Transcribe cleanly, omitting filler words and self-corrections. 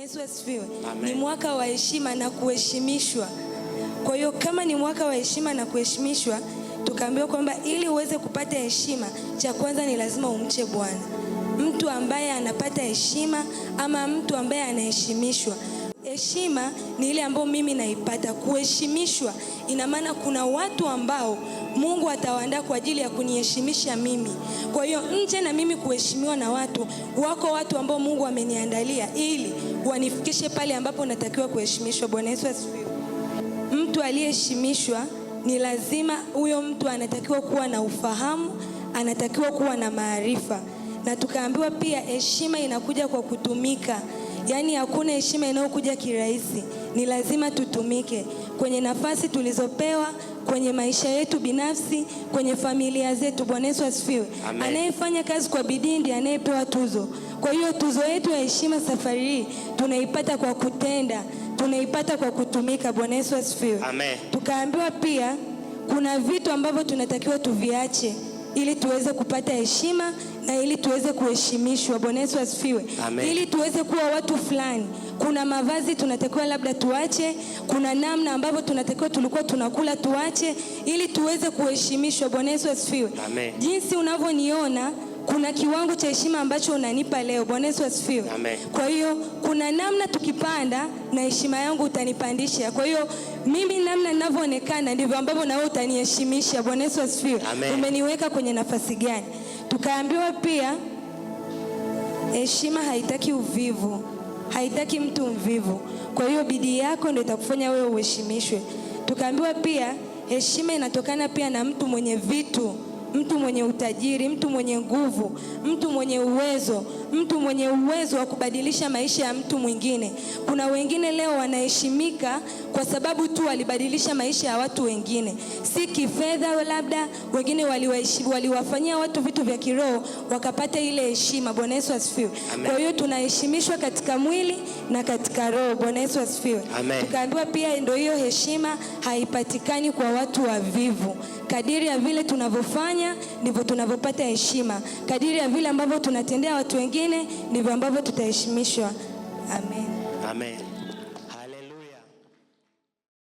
Yesu asifiwe. Ni mwaka wa heshima na kuheshimishwa. Kwa hiyo kama ni mwaka wa heshima na kuheshimishwa, tukaambiwa kwamba ili uweze kupata heshima, cha kwanza ni lazima umche Bwana. Mtu ambaye anapata heshima ama mtu ambaye anaheshimishwa. Heshima ni ile ambayo mimi naipata. Kuheshimishwa ina maana kuna watu ambao Mungu atawaandaa kwa ajili ya kuniheshimisha mimi. Kwa hiyo nje na mimi kuheshimiwa na watu, wako watu ambao Mungu ameniandalia ili wanifikishe pale ambapo natakiwa kuheshimishwa. Bwana Yesu asifiwe. Mtu aliyeheshimishwa ni lazima huyo mtu anatakiwa kuwa na ufahamu, anatakiwa kuwa na maarifa. Na tukaambiwa pia heshima inakuja kwa kutumika. Yaani hakuna heshima inayokuja kirahisi. Ni lazima tutumike kwenye nafasi tulizopewa, kwenye maisha yetu binafsi, kwenye familia zetu. Bwana Yesu asifiwe. Anayefanya kazi kwa bidii ndiye anayepewa tuzo. Kwa hiyo tuzo yetu ya heshima safari hii tunaipata kwa kutenda, tunaipata kwa kutumika. Bwana Yesu asifiwe. Tukaambiwa pia kuna vitu ambavyo tunatakiwa tuviache ili tuweze kupata heshima na ili tuweze kuheshimishwa. Bwana Yesu asifiwe. Ili tuweze kuwa watu fulani. Kuna mavazi tunatakiwa labda tuache, kuna namna ambavyo tunatakiwa tulikuwa tunakula tuache ili tuweze kuheshimishwa. Bwana Yesu asifiwe. Jinsi unavyoniona kuna kiwango cha heshima ambacho unanipa leo. Bwana Yesu asifiwe. Kwa hiyo kuna namna tukipanda na heshima yangu utanipandisha. Kwa hiyo mimi namna ninavyoonekana ndivyo ambavyo na wewe utaniheshimisha. Bwana Yesu asifiwe. Umeniweka kwenye nafasi gani? Tukaambiwa pia heshima haitaki uvivu. Haitaki mtu mvivu. Kwa hiyo bidii yako ndio itakufanya wewe uheshimishwe. Tukaambiwa pia heshima inatokana pia na mtu mwenye vitu, mtu mwenye utajiri, mtu mwenye nguvu, mtu mwenye uwezo, mtu mwenye uwezo wa kubadilisha maisha ya mtu mwingine. Kuna wengine leo wanaheshimika kwa sababu tu walibadilisha maisha ya watu wengine. Si kifedha labda, wengine waliwafanyia watu vitu vya kiroho wakapata ile heshima. Bwana Yesu asifiwe. Kwa hiyo tunaheshimishwa katika mwili na katika roho. Bwana Yesu asifiwe. Tukaambiwa pia ndio hiyo heshima haipatikani kwa watu wavivu. Kadiri ya vile tunavyofanya ndivyo tunavyopata heshima. Kadiri ya vile ambavyo tunatendea watu wengine ndivyo ambavyo tutaheshimishwa. Amen.